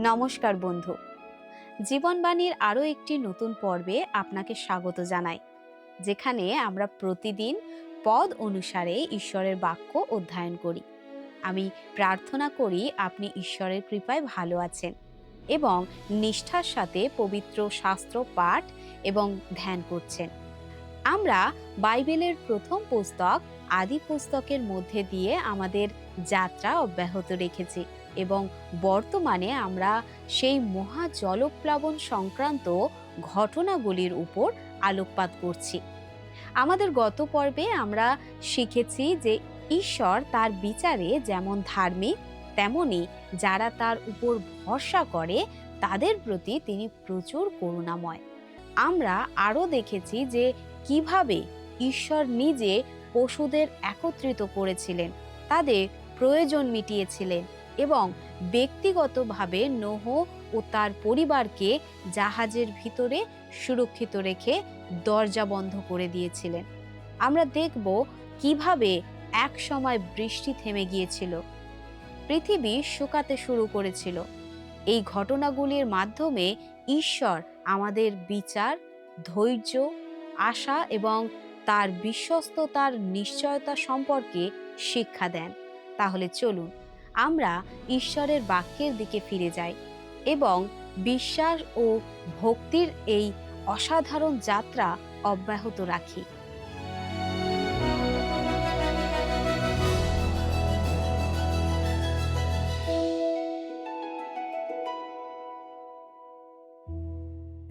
নমস্কার বন্ধু, জীবনবাণীর আরও একটি নতুন পর্বে আপনাকে স্বাগত জানাই, যেখানে আমরা প্রতিদিন পদ অনুসারে ঈশ্বরের বাক্য অধ্যয়ন করি। আমি প্রার্থনা করি আপনি ঈশ্বরের কৃপায় ভালো আছেন এবং নিষ্ঠার সাথে পবিত্র শাস্ত্র পাঠ এবং ধ্যান করছেন। আমরা বাইবেলের প্রথম পুস্তক আদি পুস্তকের মধ্যে দিয়ে আমাদের যাত্রা অব্যাহত রেখেছি এবং বর্তমানে আমরা সেই মহা জলপ্লাবন সংক্রান্ত ঘটনাগুলির উপর আলোকপাত করছি। আমাদের গত পর্বে আমরা শিখেছি যে ঈশ্বর তার বিচারে যেমন ধার্মিক, তেমনি যারা তার উপর ভরসা করে তাদের প্রতি তিনি প্রচুর করুণাময়। আমরা আরও দেখেছি যে কিভাবে ঈশ্বর নিজে পশুদের একত্রিত করেছিলেন, তাদের প্রয়োজন মিটিয়েছিলেন এবং ব্যক্তিগতভাবে নোহ ও তার পরিবারকে জাহাজের ভিতরে সুরক্ষিত রেখে দরজা বন্ধ করে দিয়েছিলেন। আমরা দেখব কিভাবে এক সময় বৃষ্টি থেমে গিয়েছিল, পৃথিবী শুকাতে শুরু করেছিল। এই ঘটনাগুলির মাধ্যমে ঈশ্বর আমাদের বিচার, ধৈর্য, আশা এবং তার বিশ্বস্ততার নিশ্চয়তা সম্পর্কে শিক্ষা দেন। তাহলে চলুন আমরা ঈশ্বরের বাক্যের দিকে ফিরে যাই এবং বিশ্বাস ও ভক্তির এই অসাধারণ যাত্রা অব্যাহত রাখি।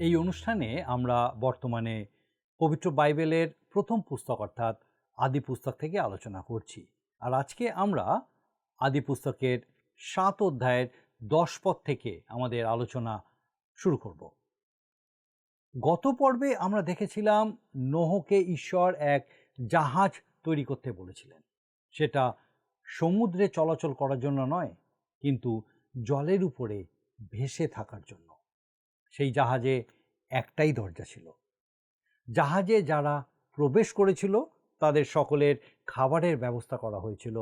এই অনুষ্ঠানে আমরা বর্তমানে পবিত্র বাইবেলের প্রথম পুস্তক অর্থাৎ আদি পুস্তক থেকে আলোচনা করছি। আর আজকে আমরা আদি পুস্তকের 7 অধ্যায়ের 10 পদ থেকে আমাদের আলোচনা শুরু করব। গত পর্বে আমরা দেখেছিলাম নোহকে ঈশ্বর এক জাহাজ তৈরি করতে বলেছিলেন। সেটা সমুদ্রে চলাচল করার জন্য নয়, কিন্তু জলের উপরে ভেসে থাকার জন্য। সেই জাহাজে একটাই দরজা ছিল। জাহাজে যারা প্রবেশ করেছিল তাদের সকলের খাবারের ব্যবস্থা করা হয়েছিল।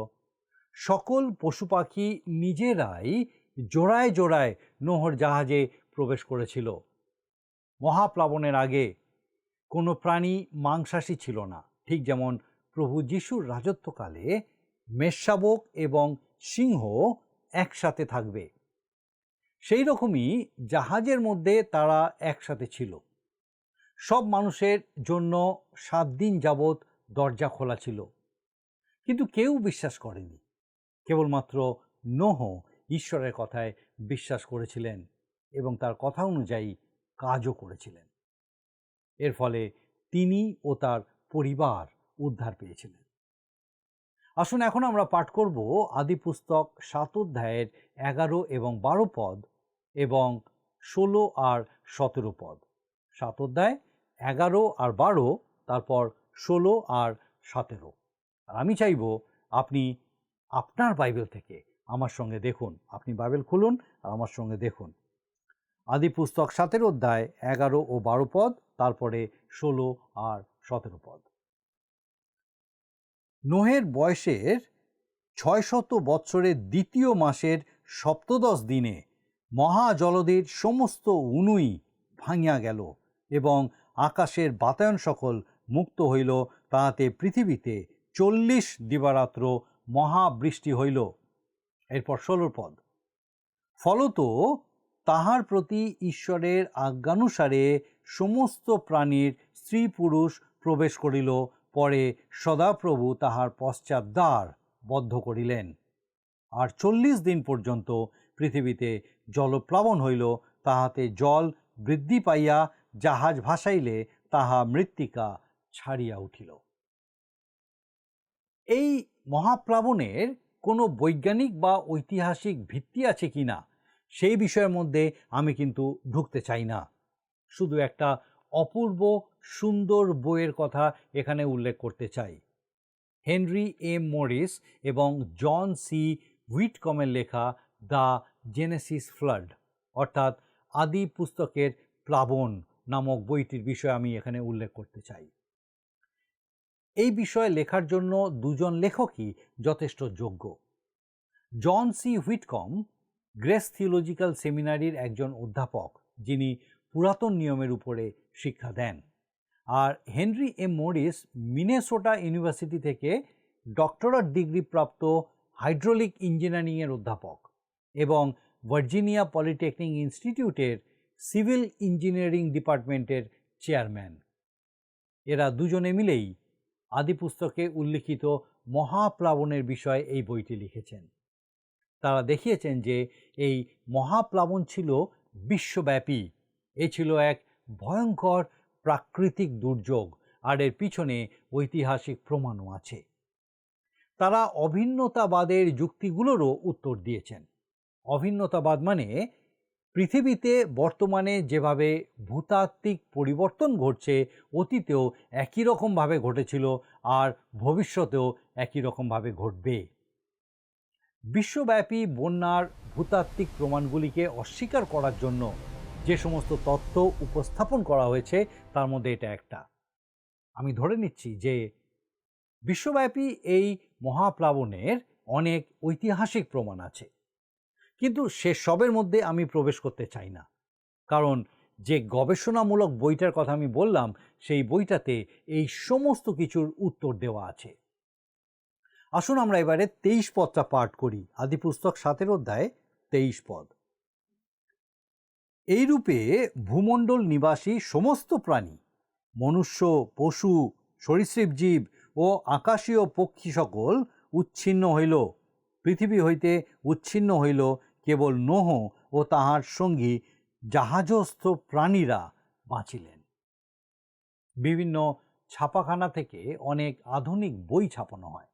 সকল পশু পাখি নিজেরাই জোড়ায় জোড়ায় নোহর জাহাজে প্রবেশ করেছিল। মহাপ্লাবনের আগে কোনো প্রাণী মাংসাশী ছিল না, ঠিক যেমন প্রভু যিশুর রাজত্বকালে মেষশাবক এবং সিংহ একসাথে থাকবে। সেই রকমই জাহাজের মধ্যে তারা একসাথে ছিল। সব মানুষের জন্য 7 দিন যাবৎ দরজা খোলা ছিল, কিন্তু কেউ বিশ্বাস করেনি। কেবলমাত্র নোহ ঈশ্বরের কথায় বিশ্বাস করেছিলেন এবং তার কথা অনুযায়ী কাজও করেছিলেন। এর ফলে তিনি ও তার পরিবার উদ্ধার পেয়েছিলেন। আসুন এখন আমরা পাঠ করব আদি পুস্তক 7 অধ্যায়ের 11 এবং 12 পদ এবং 16 আর 17 পদ। 7 অধ্যায় 11 আর 12, তারপর 16 আর 17। আর আমি চাইব আপনি আপনার বাইবেল থেকে আমার সঙ্গে দেখুন। আপনি বাইবেল খুলুন আর আমার সঙ্গে দেখুন। আদি পুস্তক 7 অধ্যায় 11 ও 12 পদ, তারপরে 16 আর 17 পদ। নোহের বয়সের 600 বৎসরের 2য় মাসের 17 দিনে মহাজলধির সমস্ত উনুই ভাঙিয়া গেল এবং আকাশের বাতায়ন সকল মুক্ত হইল। তাহাতে পৃথিবীতে 40 দিবারাত্র মহাবৃষ্টি হইল। এরপর 16 পদ। ফলত তাহার প্রতি ঈশ্বরের আজ্ঞানুসারে সমস্ত প্রাণীর স্ত্রী পুরুষ প্রবেশ করিল। পরে সদাপ্রভু তাহার পশ্চাৎ দ্বার বদ্ধ করিলেন। আর 40 দিন পর্যন্ত পৃথিবীতে জলপ্লাবন হইল। তাহাতে জল বৃদ্ধি পাইয়া জাহাজ ভাসাইলে তাহা মৃত্তিকা ছাড়িয়া উঠিল। এই মহাপ্লাবনের কোনো বৈজ্ঞানিক বা ঐতিহাসিক ভিত্তি আছে কিনা সেই বিষয়ের মধ্যে আমি কিন্তু ঢুকতে চাই না। শুধু একটা অপূর্ব সুন্দর বইয়ের কথা এখানে উল্লেখ করতে চাই। হেনরি এম মরিস এবং জন সি হুইটকমের লেখা দ্য জেনেসিস ফ্লাড অর্থাৎ আদি পুস্তকের প্লাবন নামক বইটির বিষয়ে আমি এখানে উল্লেখ করতে চাই। এই বিষয়ে লেখার জন্য দুজন লেখকই যথেষ্ট যোগ্য। John C Whitcomb Grace Theological সেমিনারির একজন অধ্যাপক, যিনি পুরাতন নিয়মের উপরে শিক্ষা দেন। আর Henry M Morris Minnesota University থেকে ডক্টরাল ডিগ্রি প্রাপ্ত হাইড্রোলিক ইঞ্জিনিয়ারিংয়ের অধ্যাপক এবং ভার্জিনিয়া পলিটেকনিক ইনস্টিটিউটের সিভিল ইঞ্জিনিয়ারিং ডিপার্টমেন্টের চেয়ারম্যান। এরা দুজনে মিলেই আদিপুস্তকে উল্লিখিত মহাপ্লাবনের বিষয়ে এই বইটি লিখেছেন। তারা দেখিয়েছেন যে এই মহাপ্লাবন ছিল বিশ্বব্যাপী। এ ছিল এক ভয়ঙ্কর প্রাকৃতিক দুর্যোগ, আর এর পিছনে ঐতিহাসিক প্রমাণও আছে। তারা অভিন্নতাবাদের যুক্তিগুলোরও উত্তর দিয়েছেন। অভিন্নতাবাদ মানে পৃথিবীতে বর্তমানে যেভাবে ভূতাত্ত্বিক পরিবর্তন ঘটছে, অতীতেও একই রকমভাবে ঘটেছিল আর ভবিষ্যতেও একই রকমভাবে ঘটবে। বিশ্বব্যাপী বন্যার ভূতাত্ত্বিক প্রমাণগুলিকে অস্বীকার করার জন্য যে সমস্ত তথ্য উপস্থাপন করা হয়েছে, তার মধ্যে এটা একটা। আমি ধরে নিচ্ছি যে বিশ্বব্যাপী এই মহাপ্লাবনের অনেক ঐতিহাসিক প্রমাণ আছে, কিন্তু সেসবের মধ্যে আমি প্রবেশ করতে চাই না, কারণ যে গবেষণামূলক বইটার কথা আমি বললাম, সেই বইটাতে এই সমস্ত কিছুর উত্তর দেওয়া আছে। আসুন আমরা এবারে 23 পদটা পাঠ করি। আদিপুস্তক 7 অধ্যায় 23 পদ। এইরূপে ভূমণ্ডল নিবাসী সমস্ত প্রাণী, মনুষ্য, পশু, সরীসৃপ জীব ও আকাশীয় পক্ষী সকল উচ্ছিন্ন হইল। পৃথিবী হইতে উচ্ছিন্ন হইল কেবল নোহ ও তাহার সঙ্গী জাহাজস্থ প্রাণীরা বাঁচিলেন। বিভিন্ন ছাপাখানা থেকে অনেক আধুনিক বই ছাপানো হয়।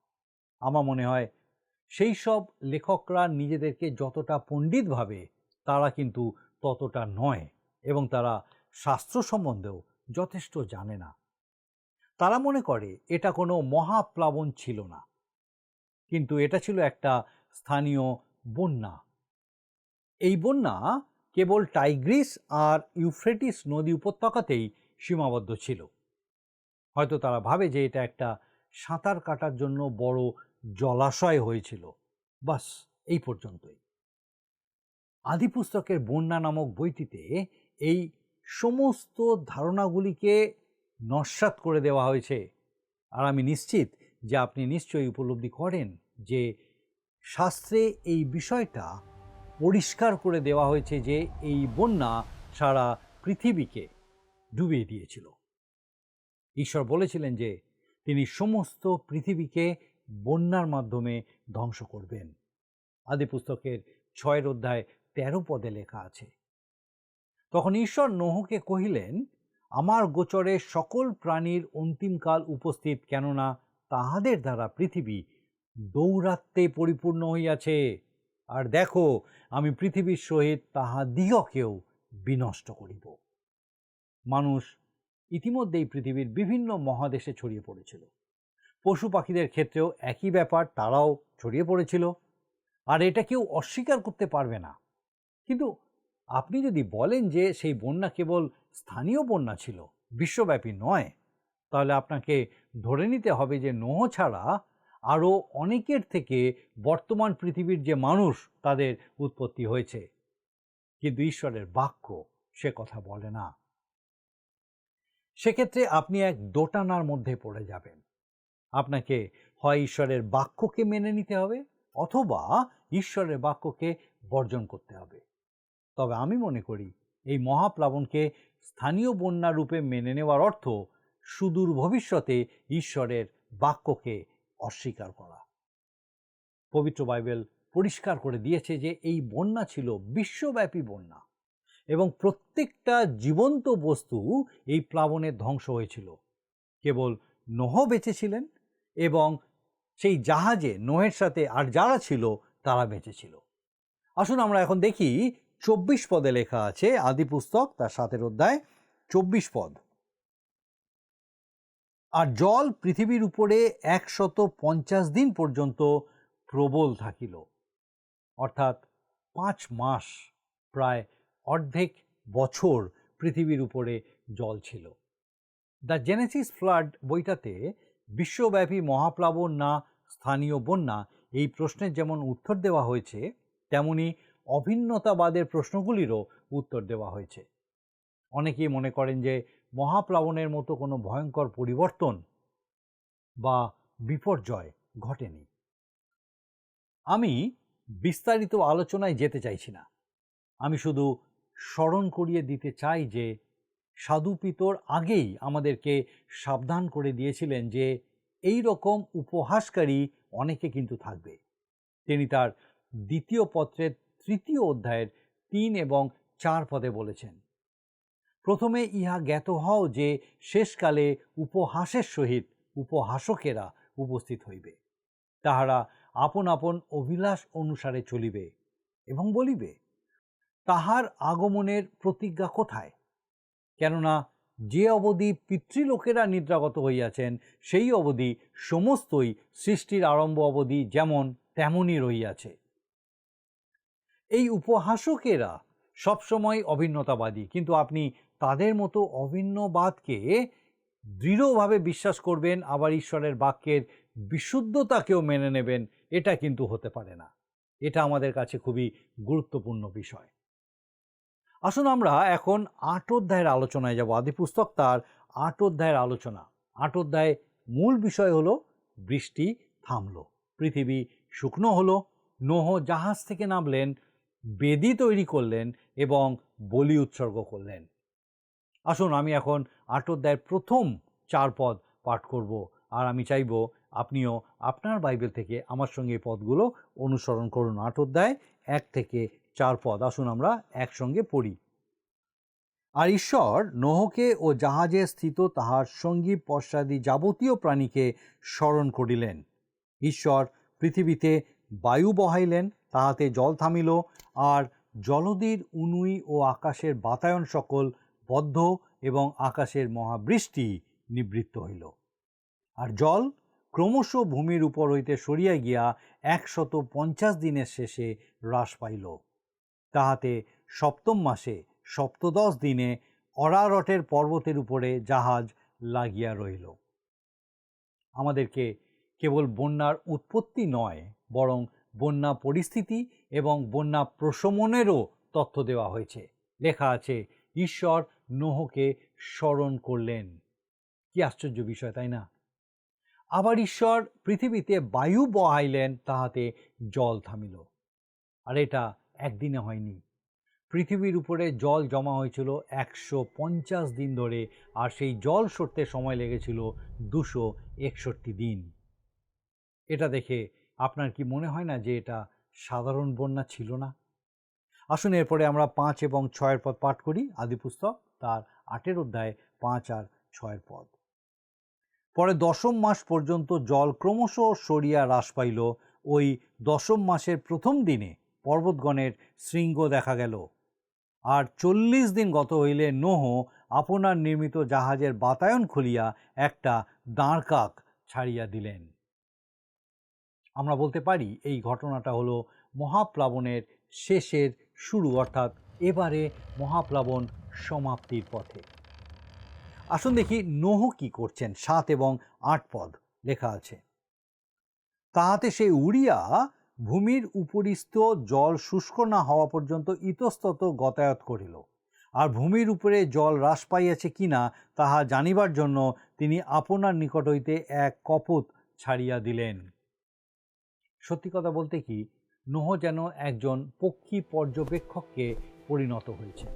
আমার মনে হয় সেই সব লেখকরা নিজেদেরকে যতটা পণ্ডিত ভাবে, তারা কিন্তু ততটা নয়, এবং তারা শাস্ত্র সম্বন্ধেও যথেষ্ট জানে না। তারা মনে করে এটা কোনো মহাপ্লাবন ছিল না, কিন্তু এটা ছিল একটা স্থানীয় বন্যা। এই বন্যা কেবল টাইগ্রিস আর ইউফ্রেটিস নদী উপত্যকাতেই সীমাবদ্ধ ছিল। হয়তো তারা ভাবে যে এটা একটা সাঁতার কাটার জন্য বড় জলাশয় হয়েছিল, বাস এই পর্যন্তই। আদিপুস্তকের বন্যা নামক বইটিতে এই সমস্ত ধারণাগুলিকে নস্যাৎ করে দেওয়া হয়েছে। আর আমি নিশ্চিত যে আপনি নিশ্চয়ই উপলব্ধি করেন যে শাস্ত্রে এই বিষয়টা পরিষ্কার করে দেওয়া হয়েছে যে এই বন্যা সারা পৃথিবীকে ডুবিয়ে দিয়েছিল। ঈশ্বর বলেছিলেন যে তিনি সমস্ত পৃথিবীকে বন্যার মাধ্যমে ধ্বংস করবেন। আদিপুস্তকের 6 অধ্যায় 13 পদে লেখা আছে, তখন ঈশ্বর নোহকে কহিলেন, আমার গোচরে সকল প্রাণীর অন্তিমকাল উপস্থিত, কেননা তাহাদের দ্বারা পৃথিবী দৌরাত্মে পরিপূর্ণ হইয়াছে। আর দেখো, আমি পৃথিবীর সহিত তাহাদিগকেও বিনষ্ট করিব। মানুষ ইতিমধ্যেই পৃথিবীর বিভিন্ন মহাদেশে ছড়িয়ে পড়েছিল। পশু পাখিদের ক্ষেত্রেও একই ব্যাপার, তারাও ছড়িয়ে পড়েছিল, আর এটা কেউ অস্বীকার করতে পারবে না। কিন্তু আপনি যদি বলেন যে সেই বন্যা কেবল স্থানীয় বন্যা ছিল, বিশ্বব্যাপী নয়, তাহলে আপনাকে ধরে নিতে হবে যে নোহ ছাড়া আরও অনেকের থেকে বর্তমান পৃথিবীর যে মানুষ, তাদের উৎপত্তি হয়েছে। কিন্তু ঈশ্বরের বাক্য সে কথা বলে না। সেক্ষেত্রে আপনি এক দোটানার মধ্যে পড়ে যাবেন। আপনাকে হয় ঈশ্বরের বাক্যকে মেনে নিতে হবে, অথবা ঈশ্বরের বাক্যকে বর্জন করতে হবে। তবে আমি মনে করি এই মহাপ্লাবনকে স্থানীয় বন্যা রূপে মেনে নেওয়ার অর্থ সুদূর ভবিষ্যতে ঈশ্বরের বাক্যকে অস্বীকার করা। পবিত্র বাইবেল পরিষ্কার করে দিয়েছে যে এই বন্যা ছিল বিশ্বব্যাপী বন্যা, এবং প্রত্যেকটা জীবন্ত বস্তু এই প্লাবনে ধ্বংস হয়েছিল। কেবল নোহ বেঁচেছিলেন, এবং সেই জাহাজে নোহের সাথে আর যারা ছিল তারা বেঁচেছিল। আসুন আমরা এখন দেখি 24 পদে লেখা আছে, আদিপুস্তক তার 7 অধ্যায় 24 পদ। আর জল পৃথিবীর উপরে 150 দিন পর্যন্ত প্রবল থাকিল, অর্থাৎ 5 মাস, প্রায় অর্ধেক বছর পৃথিবীর উপরে জল ছিল। দ্য জেনেসিস ফ্লাড বইটাতে বিশ্বব্যাপী মহাপ্লাবন না স্থানীয় বন্যা, এই প্রশ্নের যেমন উত্তর দেওয়া হয়েছে, তেমনি অভিন্নতাবাদের প্রশ্নগুলিরও উত্তর দেওয়া হয়েছে। অনেকেই মনে করেন যে মহাপ্লাবনের মতো কোনো ভয়ঙ্কর পরিবর্তন বা বিপর্যয় ঘটেনি। আমি বিস্তারিত আলোচনায় যেতে চাইছি না। আমি শুধু স্মরণ করিয়ে দিতে চাই যে সাধু পিতর আগেই আমাদেরকে সাবধান করে দিয়েছিলেন যে এই রকম উপহাসকারী অনেকে কিন্তু থাকবে। তিনি তার দ্বিতীয় পত্রের 3 অধ্যায়ের 3 এবং 4 পদে বলেছেন, প্রথমে ইহা জ্ঞাত হও যে শেষকালে উপহাসের সহিত উপহাসকেরা উপস্থিত হইবে। তাহারা আপন আপন অভিলাষ অনুসারে চলিবে এবং বলিবে, তাহার আগমনের প্রতিজ্ঞা কোথায়? কেননা যে অবধি পিতৃলোকেরা নিদ্রাগত হইয়াছেন, সেই অবধি সমস্তই সৃষ্টির আরম্ভ অবধি যেমন তেমনই রহিয়াছে। এই উপহাসকেরা সবসময় অভিন্নতাবাদী, কিন্তু আপনি তাদের মতো অভিন্নবাদকে দৃঢ়ভাবে বিশ্বাস করবেন, আবার ঈশ্বরের বাক্যের বিশুদ্ধতাকেও মেনে নেবেন, এটা কিন্তু হতে পারে না। এটা আমাদের কাছে খুবই গুরুত্বপূর্ণ বিষয়। আসুন আমরা এখন 8 অধ্যায়ের আলোচনায় যাব। আদিপুস্তক তার 8 অধ্যায়ের আলোচনা। 8 অধ্যায়ে মূল বিষয় হলো বৃষ্টি থামলো, পৃথিবী শুকনো হলো, নোহ জাহাজ থেকে নামলেন, বেদি তৈরি করলেন এবং বলি উৎসর্গ করলেন। আসুন আমি এখন 8 অধ্যায়ের প্রথম 4 পদ পাঠ করব, আর আমি চাইব আপনিও আপনার বাইবেল থেকে আমার সঙ্গে এই পদগুলো অনুসরণ করুন। 8 অধ্যায় 1 থেকে 4 পদ, আসুন আমরা একসঙ্গে পড়ি। আর ঈশ্বর নোহকে ও জাহাজে স্থিত তাহার সঙ্গী পশ্চাদি যাবতীয় প্রাণীকে স্মরণ করিলেন। ঈশ্বর পৃথিবীতে বায়ু বহাইলেন, তাহাতে জল থামিল, আর জলধির উনুই ও আকাশের বাতায়ন সকল বদ্ধ, এবং আকাশের মহাবৃষ্টি নিবৃত্ত হইল। আর জল ক্রমশ ভূমির উপর হইতে সরিয়া গিয়া 150 দিনের শেষে হ্রাস পাইল। তাহাতে সপ্তম মাসে সপ্তদশ দিনে অরারটের পর্বতের উপরে জাহাজ লাগিয়া রহিল। আমাদেরকে কেবল বন্যার উৎপত্তি নয়, বরং বন্যা পরিস্থিতি এবং বন্যা প্রশমনেরও তথ্য দেওয়া হয়েছে। লেখা আছে, ঈশ্বর নোহকে স্মরণ করলেন। কি আশ্চর্য বিষয়, তাই না? আবার ঈশ্বর পৃথিবীতে বায়ু বহাইলেন, তাহাতে জল থামিল। আর এটা একদিনে হয়নি। পৃথিবীর উপরে জল জমা হয়েছিল 150 দিন ধরে, আর সেই জল সরতে সময় লেগেছিল 261 দিন। এটা দেখে আপনার কি মনে হয় না যে এটা সাধারণ বন্যা ছিল না? আসুন এরপরে আমরা 5 এবং 6 পদ পাঠ করি। আদিপুস্তক তার 8 অধ্যায় 5 আর 6 পদ। পরে 10ম মাস পর্যন্ত জল ক্রমশ সরিয়া হ্রাস পাইল। ওই 10ম মাসের প্রথম দিনে পর্বতগণের শৃঙ্গ দেখা গেল। আর 40 দিন গত হইলে নোহ আপনার নির্মিত জাহাজের বাতায়ন খুলিয়া একটা দাঁড়কাক ছাড়িয়া দিলেন। আমরা বলতে পারি এই ঘটনাটা হলো মহাপ্লাবনের শেষের শুরু, অর্থাৎ এবারে মহাপ্লাবন সমাপ্তির পথে। আসুন দেখি নোহ কি করছেন। 7 এবং 8 পদ লেখা আছে, তাহাতে সে উড়িয়া ভূমির উপরিস্থ জল শুষ্ক না হওয়া পর্যন্ত ইতস্তত গতায়ত করিল। আর ভূমির উপরে জল হ্রাস পাইয়াছে কিনা তাহা জানিবার জন্য তিনি আপনার নিকট হইতে এক কপোত ছাড়িয়া দিলেন। সত্যি কথা বলতে কি, নোহ যেন একজন পক্ষী পর্যবেক্ষককে পরিণত হয়েছে।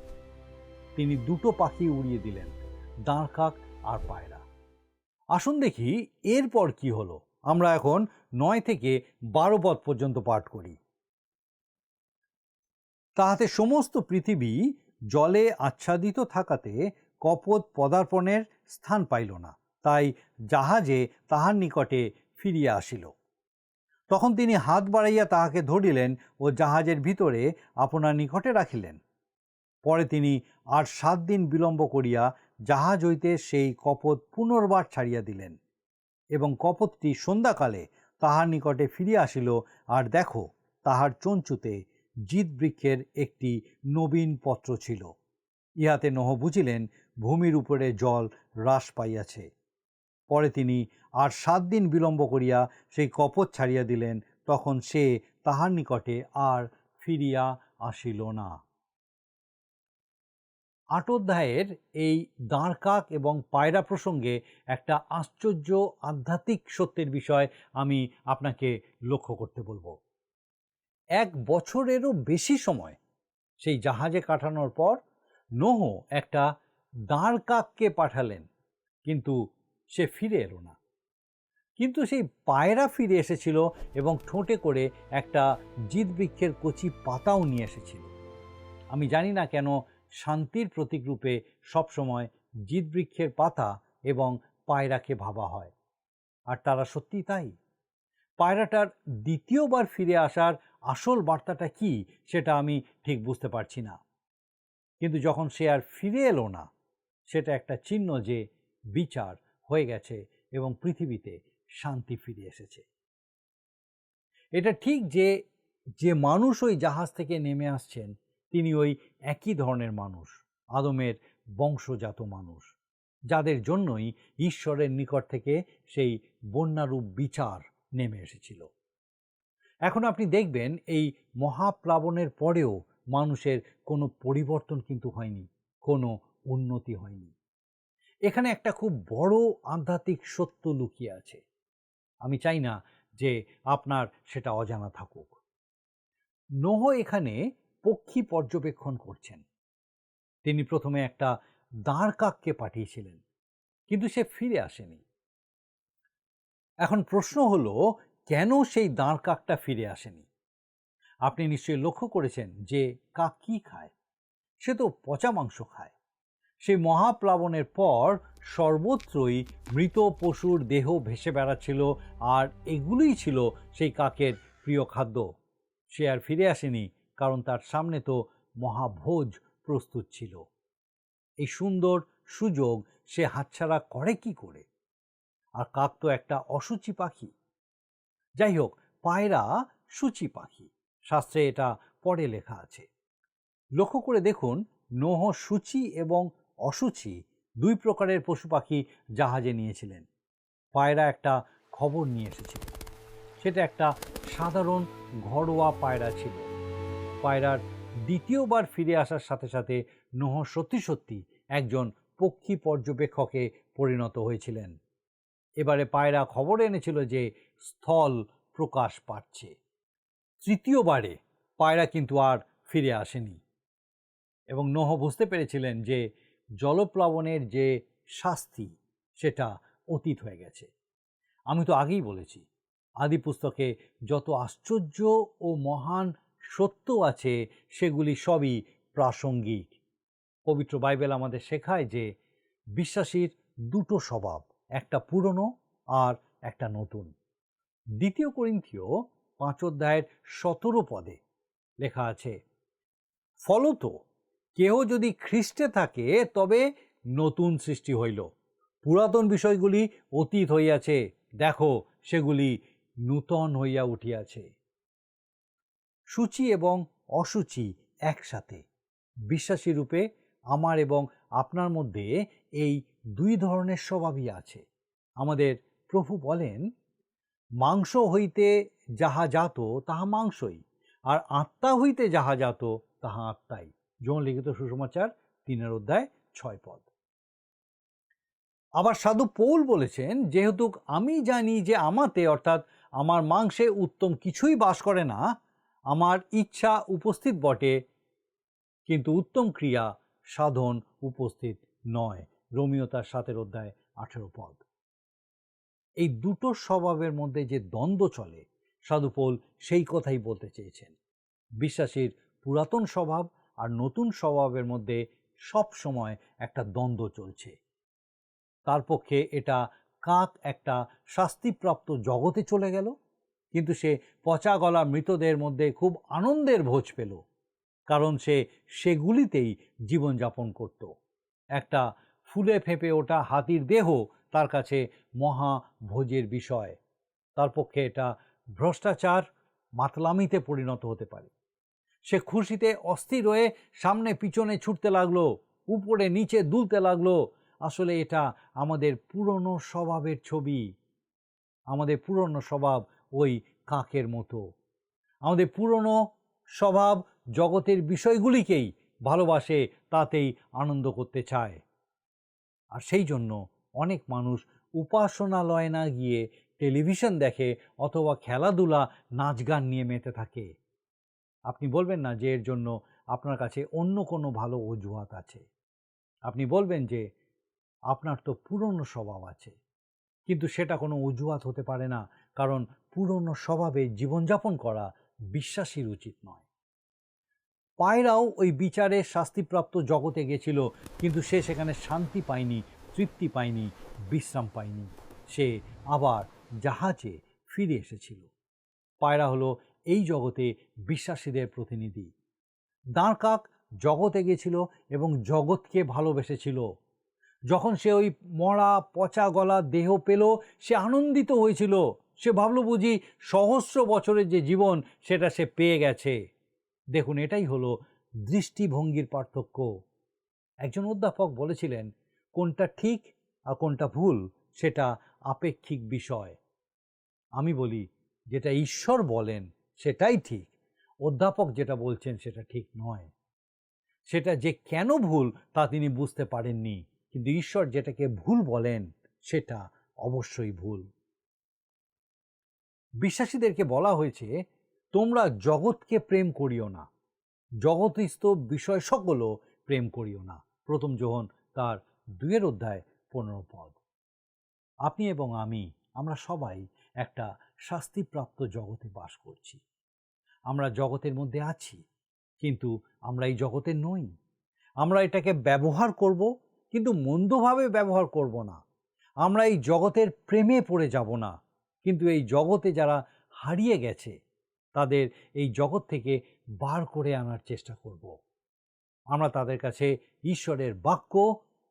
তিনি 2টো পাখি উড়িয়ে দিলেন, দাঁড়কাক আর পায়রা। আসুন দেখি এরপর কি হলো। আমরা এখন 9 থেকে 12 পদ পর্যন্ত পাঠ করি। তাহাতে সমস্ত পৃথিবী জলে আচ্ছাদিত থাকাতে কপোত পদার্পণের স্থান পাইল না, তাই জাহাজে তাহার নিকটে ফিরিয়া আসিল। তখন তিনি হাত বাড়াইয়া তাহাকে ধরিলেন ও জাহাজের ভিতরে আপনার নিকটে রাখিলেন। পরে তিনি আর 7 দিন বিলম্ব করিয়া জাহাজ হইতে সেই কপোত পুনর্বার ছাড়িয়া দিলেন, এবং কপোতটি সন্ধ্যাকালে তাহার নিকটে ফিরিয়া আসিল। আর দেখো, তাহার চঞ্চুতে জিত বৃক্ষের একটি নবীন পত্র ছিল। ইহাতে নোহ বুঝিলেন ভূমির উপরে জল হ্রাস পাইয়াছে। পরে তিনি আর 7 দিন বিলম্ব করিয়া সেই কপোত ছাড়িয়া দিলেন। তখন সে তাহার নিকটে আর ফিরিয়া আসিল না। ৮ অধ্যায়ের এই দাঁড় কাক এবং পায়রা প্রসঙ্গে একটা আশ্চর্য আধ্যাত্মিক সত্যের বিষয় আমি আপনাকে লক্ষ্য করতে বলবো। ১ বছরেরও বেশি সময় সেই জাহাজে কাটানোর পর নোহ একটা দাঁড় কাককে পাঠালেন, কিন্তু সে ফিরে এলো না। কিন্তু সেই পায়রা ফিরে এসেছিল এবং ঠোঁটে করে একটা জিদ বৃক্ষের কচি পাতাও নিয়ে এসেছিল। আমি জানি না কেন শান্তির প্রতীক রূপে সবসময় জিদ বৃক্ষের পাতা এবং পায়রাকে ভাবা হয়, আর তারা সত্যি তাই। পায়রাটার দ্বিতীয়বার ফিরে আসার আসল বার্তাটা কি সেটা আমি ঠিক বুঝতে পারছি না, কিন্তু যখন সে আর ফিরে এলো না, সেটা একটা চিহ্ন যে বিচার হয়ে গেছে এবং পৃথিবীতে শান্তি ফিরে এসেছে। এটা ঠিক যে যে মানুষ ওই জাহাজ থেকে নেমে আসছেন তিনি ওই একই ধরনের মানুষ, আদমের বংশজাত মানুষ, যাদের জন্যই ঈশ্বরের নিকট থেকে সেই বন্যারূপ বিচার নেমে এসেছিল। এখন আপনি দেখবেন এই মহাপ্লাবনের পরেও মানুষের কোনো পরিবর্তন কিন্তু হয়নি, কোনো উন্নতি হয়নি। এখানে একটা খুব বড় আধ্যাত্মিক সত্য লুকিয়ে আছে। আমি চাই না যে আপনার সেটা অজানা থাকুক। নোহ এখানে পক্ষী পর্যবেক্ষণ করছেন। তিনি প্রথমে একটা দাঁড় কাককে পাঠিয়েছিলেন, কিন্তু সে ফিরে আসেনি। এখন প্রশ্ন হলো, কেন সেই দাঁড় কাকটা ফিরে আসেনি? আপনি নিশ্চয়ই লক্ষ্য করেছেন যে কাক কি খায়? সে তো পচা মাংস খায়। সেই মহাপ্লাবনের পর সর্বত্রই মৃত পশুর দেহ ভেসে বেড়াচ্ছিল, আর এগুলোই ছিল সেই কাকের প্রিয় খাদ্য। সে আর ফিরে আসেনি, কারণ তার সামনে তো মহাভোজ প্রস্তুত ছিল। এই সুন্দর সুযোগ সে হাতছাড়া করে কি করে? আর কাক তো একটা অসুচি পাখি। যাই হোক, পায়রা সূচি পাখি, শাস্ত্রে এটা পরে লেখা আছে। লক্ষ্য করে দেখুন, নোহ সূচি এবং অসুচি দুই প্রকারের পশু পাখি জাহাজে নিয়েছিলেন। পায়রা একটা খবর নিয়ে এসেছিল। সেটা একটা সাধারণ ঘরোয়া পায়রা ছিল। পায়রার দ্বিতীয়বার ফিরে আসার সাথে সাথে নোহ সত্যি সত্যি একজন পক্ষী পর্যবেক্ষকে পরিণত হয়েছিলেন। এবারে পায়রা খবর এনেছিল যে স্থল প্রকাশ পাচ্ছে। তৃতীয়বারে পায়রা কিন্তু আর ফিরে আসেনি, এবং নোহ বুঝতে পেরেছিলেন যে জলপ্লাবনের যে শাস্তি সেটা অতীত হয়ে গেছে। আমি তো আগেই বলেছি, আদি পুস্তকে যত আশ্চর্য ও মহান সত্য আছে সেগুলি সবই প্রাসঙ্গিক। পবিত্র বাইবেল আমাদের শেখায় যে বিশ্বাসীর দুটো স্বভাব, একটা পুরনো আর একটা নতুন। ২ করিন্থীয় ৫ অধ্যায়ের ১৭ পদে লেখা আছে, ফলত কেহ যদি খ্রিস্টে থাকে তবে নতুন সৃষ্টি হইল, পুরাতন বিষয়গুলি অতীত হইয়াছে, দেখো সেগুলি নূতন হইয়া উঠিয়াছে। সূচি এবং অসুচি একসাথে। বিশ্বাসী রূপে আমার এবং আপনার মধ্যে এই দুই ধরনের স্বভাবই আছে। আমাদের প্রভু বলেন, মাংস হইতে যাহা জাত তাহা মাংসই, আর আত্মা হইতে যাহা জাত তাহা আত্মাই। যোহন লিখিত সুসমাচার ৩ অধ্যায় ৬ পদ। আবার সাধু পৌল বলেছেন, যেহেতু আমি জানি যে আমাতে অর্থাৎ আমার মাংসে উত্তম কিছুই বাস করে না, আমার ইচ্ছা উপস্থিত বটে, কিন্তু উত্তম ক্রিয়া সাধন উপস্থিত নয়। রোমীয় তার ৭ অধ্যায় ১৮ পদ। এই দুটো স্বভাবের মধ্যে যে দ্বন্দ্ব চলে, সাধু পৌল সেই কথাই বলতে চেয়েছেন। বিশ্বাসীর পুরাতন স্বভাব আর নতুন স্বভাবের মধ্যে সব সময় একটা দ্বন্দ্ব চলছে। তার পক্ষে এটা কাক একটা শাস্তিপ্রাপ্ত জগতে চলে গেল, কিন্তু সে পচা গলা মৃতদের মধ্যে খুব আনন্দের ভোজ পেল, কারণ সে সেগুলিতেই জীবনযাপন করত। একটা ফুলে ফেঁপে ওঠা হাতির দেহ তার কাছে মহা ভোজের বিষয়। তার পক্ষে এটা ভ্রষ্টাচার, মাতলামিতে পরিণত হতে পারে। সে খুশিতে অস্থির হয়ে সামনে পিছনে ছুটতে লাগলো, উপরে নিচে দুলতে লাগলো। আসলে এটা আমাদের পুরনো স্বভাবের ছবি। আমাদের পুরনো স্বভাব ওই কাকের মতো। আমাদের পুরনো স্বভাব জগতের বিষয়গুলিকেই ভালোবাসে, তাতেই আনন্দ করতে চায়। আর সেই জন্য অনেক মানুষ উপাসনালয়ে না গিয়ে টেলিভিশন দেখে অথবা খেলাধুলা, নাচ গান নিয়ে মেতে থাকে। আপনি বলবেন না যে এর জন্য আপনার কাছে অন্য কোনো ভালো অজুহাত আছে। আপনি বলবেন যে আপনার তো পুরনো স্বভাব আছে, কিন্তু সেটা কোনো অজুহাত হতে পারে না, কারণ পুরনো স্বভাবে জীবনযাপন করা বিশ্বাসীর উচিত নয়। পায়রাও ওই বিচারের শাস্তিপ্রাপ্ত জগতে গেছিল, কিন্তু সে সেখানে শান্তি পায়নি, তৃপ্তি পায়নি, বিশ্রাম পায়নি। সে আবার জাহাজে ফিরে এসেছিল। পায়রা হলো এই জগতে বিশ্বাসীদের প্রতিনিধি। দাঁড়কাক জগতে গেছিল এবং জগৎকে ভালোবেসেছিল। যখন সে ওই মরা পচা গলা দেহ পেল, সে আনন্দিত হয়েছিল। সে ভাবল বুঝি সহস্র বছরের যে জীবন, সেটা সে পেয়ে গেছে। দেখুন, এটাই হলো দৃষ্টিভঙ্গির পার্থক্য। একজন অধ্যাপক বলেছিলেন, কোনটা ঠিক আর কোনটা ভুল সেটা আপেক্ষিক বিষয়। আমি বলি, যেটা ঈশ্বর বলেন সেটাই ঠিক। অধ্যাপক যেটা বলছেন সেটা ঠিক নয়। সেটা যে কেন ভুল তা তিনি বুঝতে পারেননি, কিন্তু ঈশ্বর যেটাকে ভুল বলেন সেটা অবশ্যই ভুল। বিশ্বাসীদেরকে বলা হয়েছে, তোমরা জগৎকে প্রেম করিও না, জগতস্থ বিষয় সকলও প্রেম করিও না। প্রথম যোহন তার 2:15। আপনি এবং আমরা সবাই একটা শাস্তিপ্রাপ্ত জগতে বাস করছি। আমরা জগতের মধ্যে আছি, কিন্তু আমরা এই জগতের নই। আমরা এটাকে ব্যবহার করব, কিন্তু মন্দভাবে ব্যবহার করব না। আমরা এই জগতের প্রেমে পড়ে যাব না, কিন্তু এই জগতে যারা হারিয়ে গেছে তাদের এই জগৎ থেকে বার করে আনার চেষ্টা করব। আমরা তাদের কাছে ঈশ্বরের বাক্য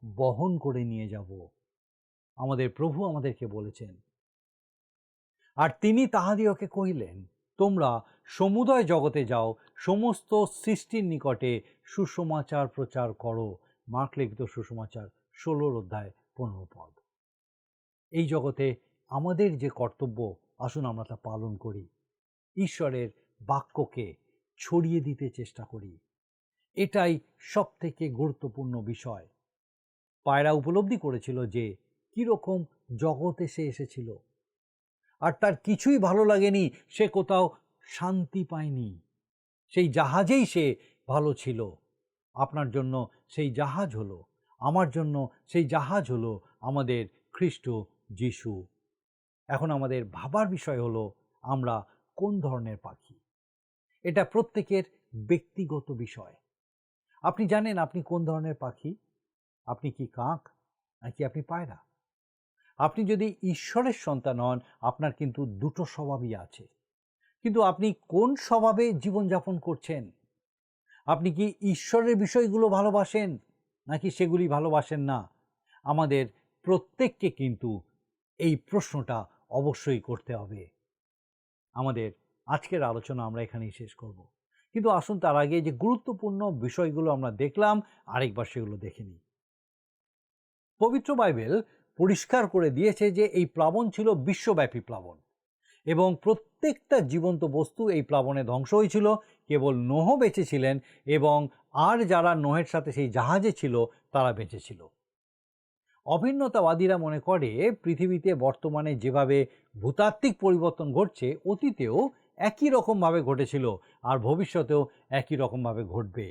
বহন করে নিয়ে যাব। আমাদের প্রভু আমাদেরকে বলেছেন, আর তিনি তাহাদিওকে কহিলেন, তোমরা সমুদয় জগতে যাও, সমস্ত সৃষ্টির নিকটে সুসমাচার প্রচার করো। মার্ক লিখিত সুসমাচার 16:15। এই জগতে আমাদের যে কর্তব্য, আসুন আমরা তা পালন করি। ঈশ্বরের বাক্যকে ছড়িয়ে দিতে চেষ্টা করি। এটাই সবথেকে গুরুত্বপূর্ণ বিষয়। পায়রা উপলব্ধি করেছিল যে কীরকম জগতে সে এসেছিল, আর তার কিছুই ভালো লাগেনি। সে কোথাও শান্তি পায়নি। সেই জাহাজেই সে ভালো ছিল। আপনার জন্য সেই জাহাজ হলো, আমার জন্য সেই জাহাজ হলো আমাদের খ্রিস্ট যিশু। এখন আমাদের ভাবার বিষয় হলো, আমরা কোন ধরনের পাখি। এটা প্রত্যেকের ব্যক্তিগত বিষয়। আপনি জানেন আপনি কোন ধরনের পাখি? আপনি কি কাক, নাকি আপনি পায়রা? আপনি যদি ঈশ্বরের সন্তান হন, আপনার কিন্তু দুটো স্বভাবই আছে। কিন্তু আপনি কোন স্বভাবে জীবনযাপন করছেন? আপনি কি ঈশ্বরের বিষয়গুলো ভালোবাসেন, নাকি সেগুলি ভালোবাসেন না? আমাদের প্রত্যেককে কিন্তু এই প্রশ্নটা অবশ্যই করতে হবে। আমাদের আজকের আলোচনা আমরা এখানেই শেষ করব, কিন্তু আসুন তার আগে যে গুরুত্বপূর্ণ বিষয়গুলো আমরা দেখলাম, আরেকবার সেগুলো দেখে নিই। পবিত্র বাইবেল পরিষ্কার করে দিয়েছে যে এই প্লাবন ছিল বিশ্বব্যাপী প্লাবন, এবং প্রত্যেকটা জীবন্ত বস্তু এই প্লাবনে ধ্বংস হয়েছিল। কেবল নোহ বেঁচেছিলেন, এবং আর যারা নোহের সাথে সেই জাহাজে ছিল তারা বেঁচেছিল। অভিন্নতাবাদীরা মনে করে পৃথিবীতে বর্তমানে যেভাবে ভূতাত্ত্বিক পরিবর্তন ঘটছে, অতীতেও একই রকমভাবে ঘটেছিল, আর ভবিষ্যতেও একই রকমভাবে ঘটবে।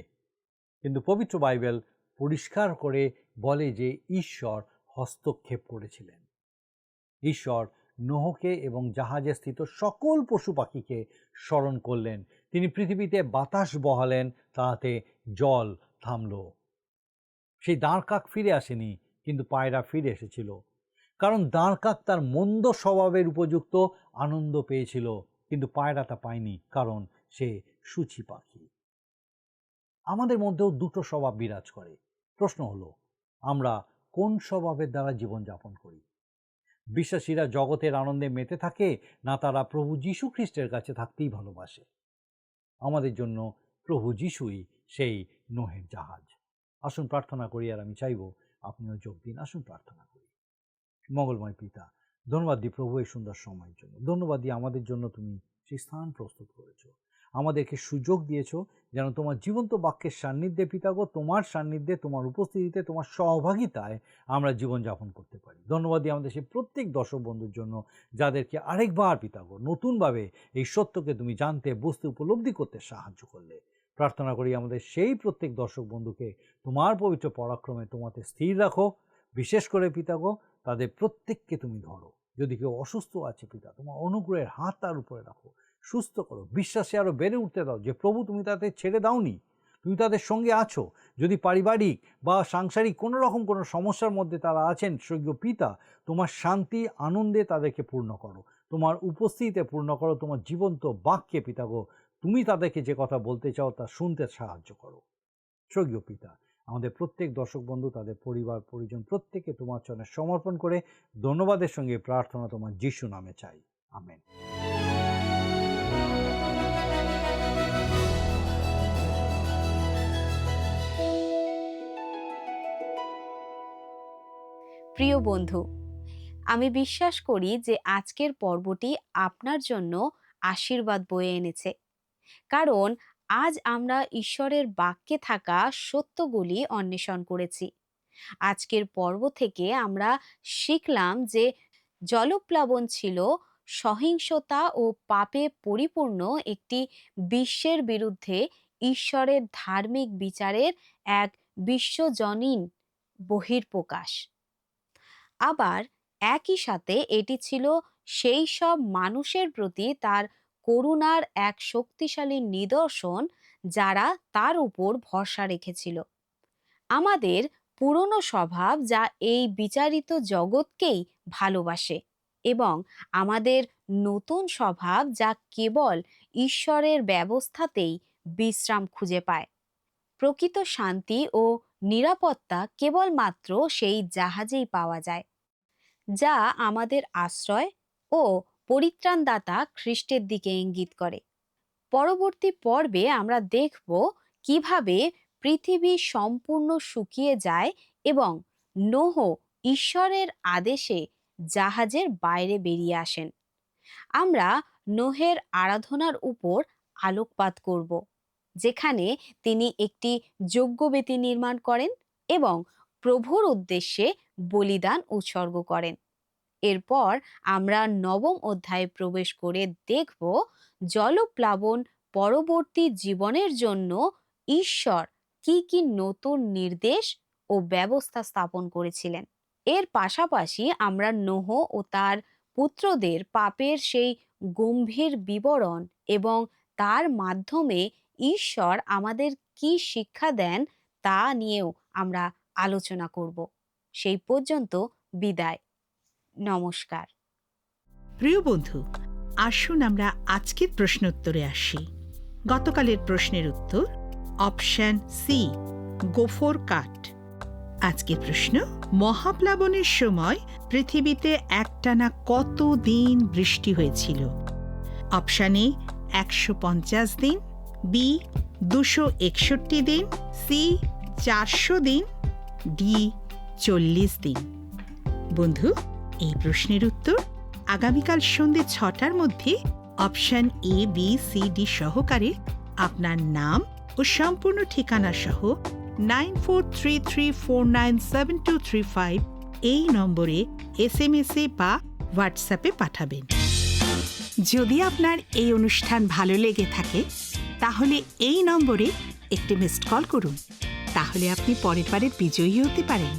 কিন্তু পবিত্র বাইবেল পরিষ্কার করে বলে যে ঈশ্বর হস্তক্ষেপ করেছিলেন। ঈশ্বর নোহকে এবং জাহাজে স্থিত সকল পশু পাখিকে স্মরণ করলেন। তিনি পৃথিবীতে বাতাস বহালেন, তাতে জল থামল। সেই দাঁড়কাক ফিরে আসেনি, কিন্তু পায়রা ফিরে এসেছিল। কারণ দাঁড়কাক তার মন্দ স্বভাবের উপযুক্ত আনন্দ পেয়েছিল, কিন্তু পায়রা তা পায়নি, কারণ সে সূচি পাখি। আমাদের মধ্যেও দুটো স্বভাব বিরাজ করে। প্রশ্ন হলো, আমরা কোন স্বভাবের দ্বারা জীবনযাপন করি? বিশ্বাসীরা জগতের আনন্দে মেতে থাকে, না তারা প্রভু যীশু খ্রিস্টের কাছে থাকতেই ভালোবাসে? আমাদের জন্য প্রভু যীশুই সেই নোহের জাহাজ। আসুন প্রার্থনা করি, আর আমি চাইব আপনিও যোগ দিন। আসুন প্রার্থনা করি। মঙ্গলময় পিতা, ধন্যবাদ দিই প্রভু এই সুন্দর সময়ের জন্য। ধন্যবাদ দিই আমাদের জন্য তুমি সেই স্থান প্রস্তুত করেছো। আমাদেরকে সুযোগ দিয়েছো যেন তোমার জীবন্ত বাক্যের সান্নিধ্যে পিতাগো, তোমার সান্নিধ্যে, তোমার উপস্থিতিতে, তোমার সহভাগিতায় আমরা জীবনযাপন করতে পারি। ধন্যবাদ দিই আমাদের সেই প্রত্যেক দর্শক বন্ধুর জন্য যাদেরকে আরেকবার পিতাগো নতুনভাবে এই সত্যকে তুমি জানতে, বুঝতে, উপলব্ধি করতে সাহায্য করলে। প্রার্থনা করি আমাদের সেই প্রত্যেক দর্শক বন্ধুকে তোমার পবিত্র পরাক্রমে তোমাতে স্থির রাখো। বিশেষ করে পিতাগো তাদের প্রত্যেককে তুমি ধরো। যদি কেউ অসুস্থ আছে পিতা, তোমার অনুগ্রহের হাত তার উপরে রাখো, সুস্থ করো, বিশ্বাসে আরও বেড়ে উঠতে দাও যে প্রভু তুমি তাদের ছেড়ে দাওনি, তুমি তাদের সঙ্গে আছো। যদি পারিবারিক বা সাংসারিক কোনো রকম কোনো সমস্যার মধ্যে তারা আছেন, স্বর্গীয় পিতা তোমার শান্তি আনন্দে তাদেরকে পূর্ণ করো, তোমার উপস্থিতিতে পূর্ণ করো, তোমার জীবন্ত বাক্যে পিতাগো তুমি তাদেরকে যে কথা বলতে চাও তা শুনতে সাহায্য করো। স্বর্গীয় পিতা, আমাদের প্রত্যেক দর্শক বন্ধু, তাদের পরিবার পরিজন প্রত্যেকে তোমার চরণে সমর্পণ করে ধন্যবাদের সঙ্গে প্রার্থনা তোমার যিশু নামে চাই, আমেন। প্রিয় বন্ধু, আমি বিশ্বাস করি যে আজকের পর্বটি আপনার জন্য আশীর্বাদ বয়ে এনেছে, কারণ আজ আমরা ঈশ্বরের বাক্যে থাকা সত্যগুলি অন্বেষণ করেছি। আজকের পর্ব থেকে আমরা শিখলাম যে জলপ্লাবন ছিল সহিংসতা ও পাপে পরিপূর্ণ একটি বিশ্বের বিরুদ্ধে ঈশ্বরের ধার্মিক বিচারের এক বিশ্বজনীন বহিঃপ্রকাশ। আবার একই সাথে এটি ছিল সেই সব মানুষের প্রতি তার করুণার এক শক্তিশালী নিদর্শন যারা তার উপর ভরসা রেখেছিল। আমাদের পুরনো স্বভাব যা এই বিচারিত জগৎকেই ভালোবাসে, এবং আমাদের নতুন স্বভাব যা কেবল ঈশ্বরের ব্যবস্থাতেই বিশ্রাম খুঁজে পায়। প্রকৃত শান্তি ও নিরাপত্তা কেবলমাত্র সেই জাহাজেই পাওয়া যায়, যা আমাদের আশ্রয় ও পরিত্রাণদাতা খ্রিস্টের দিকে ইঙ্গিত করে। পরবর্তী পর্বে আমরা দেখব কিভাবে পৃথিবী সম্পূর্ণ শুকিয়ে যায় এবং নোহ ঈশ্বরের আদেশে জাহাজের বাইরে বেরিয়ে আসেন। আমরা নোহের আরাধনার উপর আলোকপাত করব, যেখানে তিনি একটি যজ্ঞবেদী নির্মাণ করেন এবং প্রভুর উদ্দেশ্যে বলিদান উৎসর্গ করেন। এরপর আমরা নবম অধ্যায়ে প্রবেশ করে দেখব জলপ্লাবন পরবর্তী জীবনের জন্য ঈশ্বর কি কি নতুন নির্দেশ ও ব্যবস্থা স্থাপন করেছিলেন। এর পাশাপাশি আমরা নোহ ও তার পুত্রদের পাপের সেই গম্ভীর বিবরণ এবং তার মাধ্যমে ঈশ্বর আমাদের কি শিক্ষা দেন তা নিয়েও আমরা আলোচনা করব। সেই পর্যন্ত বিদায়। নমস্কার। প্রিয় বন্ধু, আসুন আমরা আজকের প্রশ্নোত্তরে আসি। গতকালের প্রশ্নের উত্তর অপশন সি, গোফর কাঠ। আজকের প্রশ্ন, মহাপ্লাবনের সময় পৃথিবীতে একটানা কত দিন বৃষ্টি হয়েছিল? অপশন এ 150 দিন, বি 261 দিন, সি 400 দিন, ডি 40 দিন। বন্ধু, এই প্রশ্নের উত্তর আগামীকাল সন্ধ্যে 6টার মধ্যে option A, B, C, D সহকারে আপনার নাম ও সম্পূর্ণ ঠিকানা সহ 9433497235 এই নম্বরে SMS-এ বা হোয়াটসঅ্যাপে পাঠাবেন। যদি আপনার এই অনুষ্ঠান ভালো লেগে থাকে তাহলে এই নম্বরে একটি মিসড কল করুন, তাহলে আপনি পরের বারের বিজয়ী হতে পারেন।